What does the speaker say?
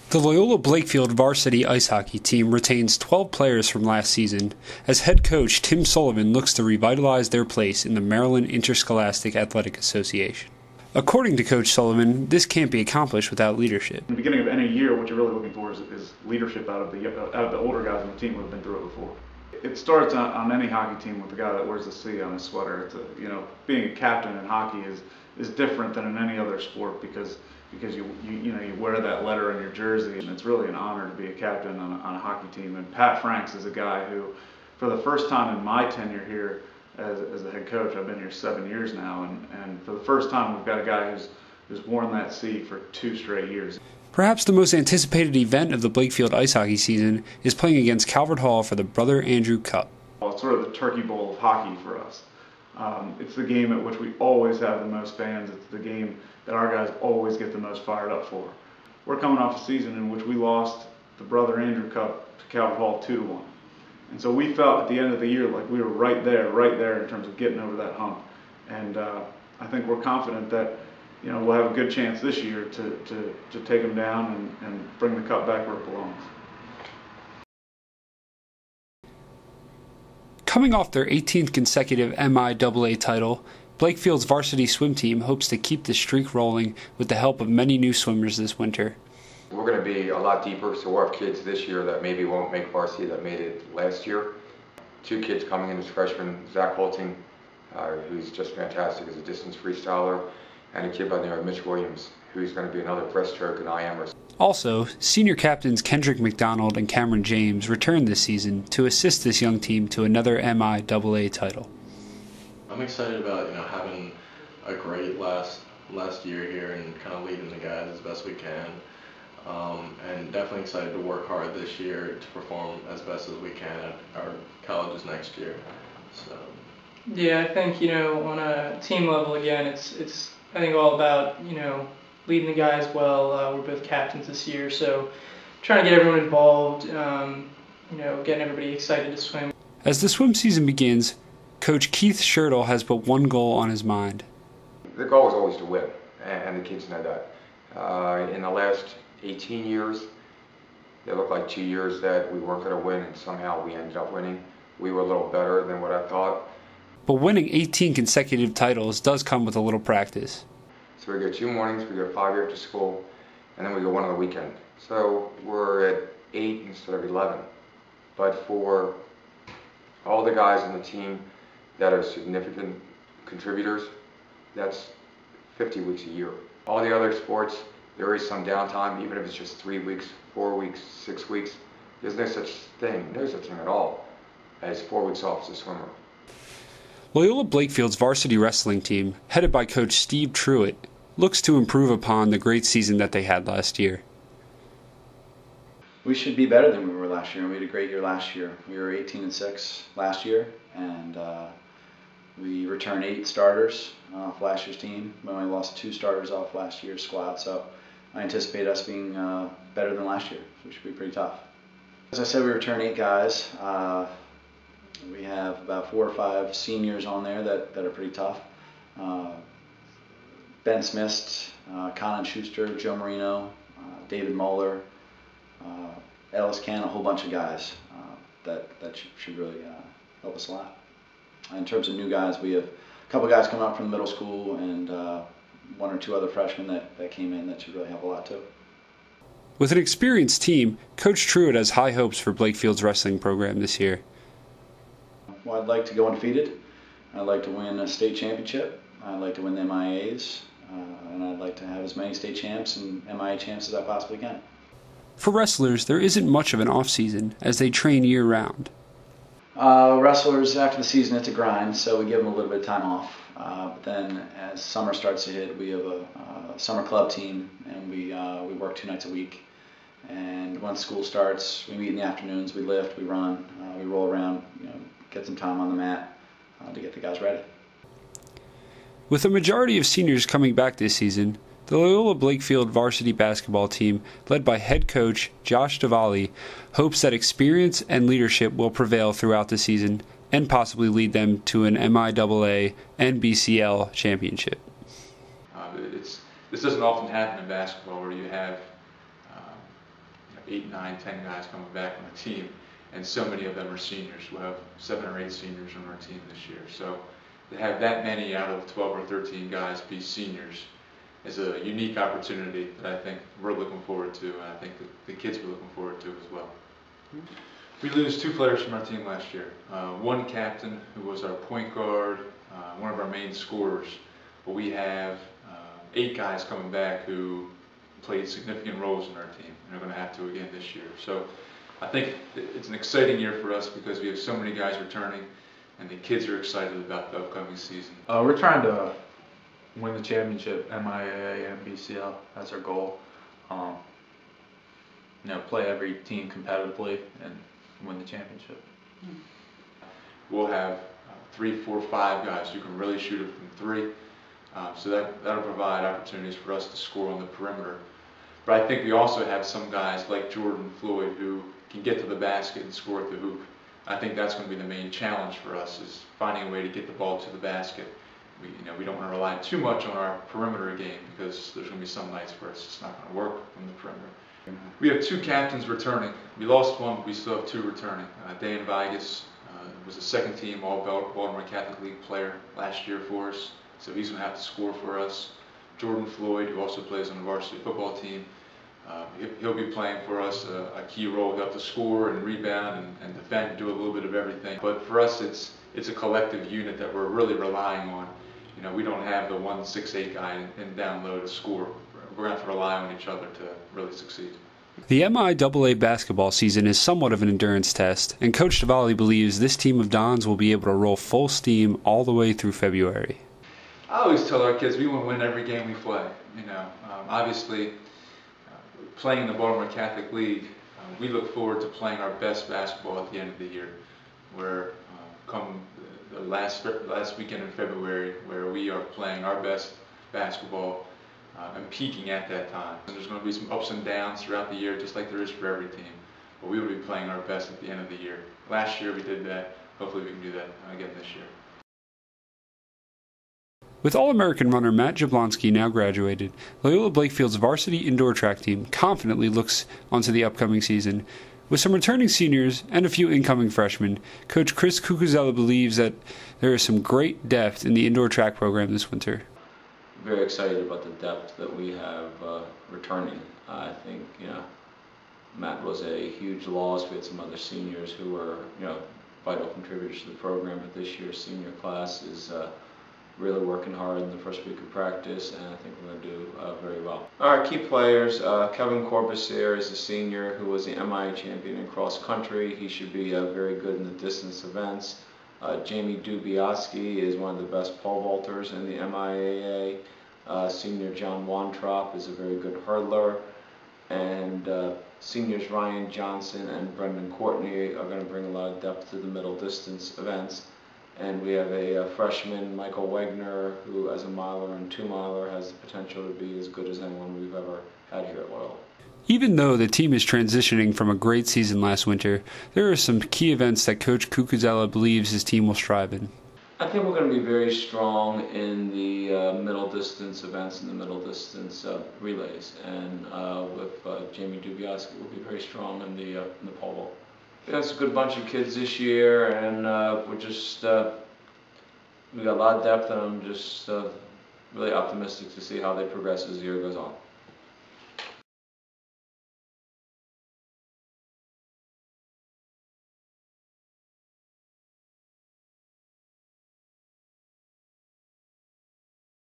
The Loyola Blakefield varsity ice hockey team retains 12 players from last season, as head coach Tim Sullivan looks to revitalize their place in the Maryland Interscholastic Athletic Association. According to Coach Sullivan, this can't be accomplished without leadership. In the beginning of any year, what you're really looking for is leadership out of the older guys on the team who have been through it before. It starts on any hockey team with the guy that wears the C on his sweater. It's being a captain in hockey is different than in any other sport because you wear that letter on your jersey, and it's really an honor to be a captain on a hockey team. And Pat Franks is a guy who, for the first time in my tenure here as a head coach, I've been here 7 years now, and for the first time we've got a guy who's worn that C for 2 straight years. Perhaps the most anticipated event of the Blakefield ice hockey season is playing against Calvert Hall for the Brother Andrew Cup. Well, it's sort of the Turkey Bowl of hockey for us. It's the game at which we always have the most fans. It's the game that our guys always get the most fired up for. We're coming off a season in which we lost the Brother Andrew Cup to Calvert Hall 2-1. And so we felt at the end of the year like we were right there in terms of getting over that hump. And I think we're confident that we'll have a good chance this year to take them down and bring the cup back where it belongs. Coming off their 18th consecutive MIAA title, Blakefield's varsity swim team hopes to keep the streak rolling with the help of many new swimmers this winter. We're going to be a lot deeper, so we'll have kids this year that maybe won't make varsity that made it last year. 2 kids coming in as freshmen, Zach Holting, who's just fantastic as a distance freestyler, and a kid by the name of Mitch Williams, who's going to be another breaststroke and IMer. Also, senior captains Kendrick McDonald and Cameron James returned this season to assist this young team to another MIAA title. I'm excited about having a great last year here and kind of leading the guys as best we can. And definitely excited to work hard this year to perform as best as we can at our colleges next year. So. Yeah, I think on a team level again, it's I think all about leading the guys well. We're both captains this year, so trying to get everyone involved. Getting everybody excited to swim. As the swim season begins, Coach Keith Schertle has but one goal on his mind. The goal is always to win, and the kids know that. In the last 18 years, it looked like 2 years that we weren't going to win, and somehow we ended up winning. We were a little better than what I thought. But winning 18 consecutive titles does come with a little practice. So we go 2 mornings, we go 5 after school, and then we go 1 on the weekend. So we're at 8 instead of 11. But for all the guys on the team that are significant contributors, that's 50 weeks a year. All the other sports, there is some downtime, even if it's just 3 weeks, 4 weeks, 6 weeks. There's no such thing at all, as 4 weeks off as a swimmer. Loyola Blakefield's varsity wrestling team, headed by Coach Steve Truitt, looks to improve upon the great season that they had last year. We should be better than we were last year, and we had a great year last year. We were 18-6 last year, and we returned 8 starters off last year's team. We only lost 2 starters off last year's squad, so I anticipate us being better than last year, so it should be pretty tough. As I said, we returned 8 guys. We have about 4 or 5 seniors on there that are pretty tough. Ben Smith, Colin Schuster, Joe Marino, David Moeller, Ellis Can, a whole bunch of guys that should really help us a lot. In terms of new guys, we have a couple guys coming up from the middle school and 1 or 2 other freshmen that came in that should really help a lot too. With an experienced team, Coach Truitt has high hopes for Blakefield's wrestling program this year. Well, I'd like to go undefeated. I'd like to win a state championship. I'd like to win the MIAs. And I'd like to have as many state champs and MIA champs as I possibly can. For wrestlers, there isn't much of an off-season as they train year-round. Wrestlers, after the season, it's a grind, so we give them a little bit of time off. But then as summer starts to hit, we have a summer club team, and we work 2 nights a week. And once school starts, we meet in the afternoons, we lift, we run, we roll around, get some time on the mat to get the guys ready. With a majority of seniors coming back this season, the Loyola Blakefield varsity basketball team, led by head coach Josh Diwali, hopes that experience and leadership will prevail throughout the season and possibly lead them to an MIAA and BCL championship. This doesn't often happen in basketball where you have 8, 9, 10 guys coming back on the team, and so many of them are seniors. We'll have 7 or 8 seniors on our team this year. So to have that many out of 12 or 13 guys be seniors is a unique opportunity that I think we're looking forward to, and I think the kids were looking forward to as well. We lose 2 players from our team last year. One captain who was our point guard, one of our main scorers, but we have 8 guys coming back who played significant roles in our team and are going to have to again this year. So I think it's an exciting year for us because we have so many guys returning, and the kids are excited about the upcoming season. We're trying to win the championship, MIAA and BCL. That's our goal. Play every team competitively and win the championship. We'll have 3, 4, 5 guys who can really shoot it from 3. So that'll provide opportunities for us to score on the perimeter. But I think we also have some guys like Jordan Floyd who can get to the basket and score at the hoop. I think that's going to be the main challenge for us, is finding a way to get the ball to the basket. We don't want to rely too much on our perimeter game because there's going to be some nights where it's just not going to work from the perimeter. We have 2 captains returning. We lost one, but we still have 2 returning. Dan Vigas was a second-team All-Baltimore Catholic League player last year for us, so he's going to have to score for us. Jordan Floyd, who also plays on the varsity football team, he'll be playing for us a key role. He'll have to score and rebound and defend, do a little bit of everything. But for us, it's a collective unit that we're really relying on. We don't have the 1 6'8" guy in down low to score. We're going to have to rely on each other to really succeed. The MIAA basketball season is somewhat of an endurance test, and Coach Tavalli believes this team of Dons will be able to roll full steam all the way through February. I always tell our kids we want to win every game we play. Obviously, playing in the Baltimore Catholic League, we look forward to playing our best basketball at the end of the year, where come the last weekend in February, where we are playing our best basketball and peaking at that time. And there's going to be some ups and downs throughout the year, just like there is for every team. But we will be playing our best at the end of the year. Last year we did that. Hopefully we can do that again this year. With All-American runner Matt Jablonski now graduated, Loyola Blakefield's varsity indoor track team confidently looks onto the upcoming season. With some returning seniors and a few incoming freshmen, Coach Chris Cucuzella believes that there is some great depth in the indoor track program this winter. Very excited about the depth that we have returning. I think Matt was a huge loss. We had some other seniors who were vital contributors to the program, but this year's senior class is really working hard in the first week of practice, and I think we're going to do very well. Our key players, Kevin Corbusier is a senior who was the MIA champion in cross country. He should be very good in the distance events. Jamie Dubiowski is one of the best pole vaulters in the MIAA. Senior John Wantrop is a very good hurdler. And seniors Ryan Johnson and Brendan Courtney are going to bring a lot of depth to the middle distance events. And we have a freshman, Michael Wegner, who as a miler and 2-miler has the potential to be as good as anyone we've ever had here at Loyola. Even though the team is transitioning from a great season last winter, there are some key events that Coach Cucuzella believes his team will strive in. I think we're going to be very strong in the middle distance events and the middle distance relays. And with Jamie Dubiowski, we'll be very strong in the pole vault. It's a good bunch of kids this year, and we're just we got a lot of depth, and I'm just really optimistic to see how they progress as the year goes on.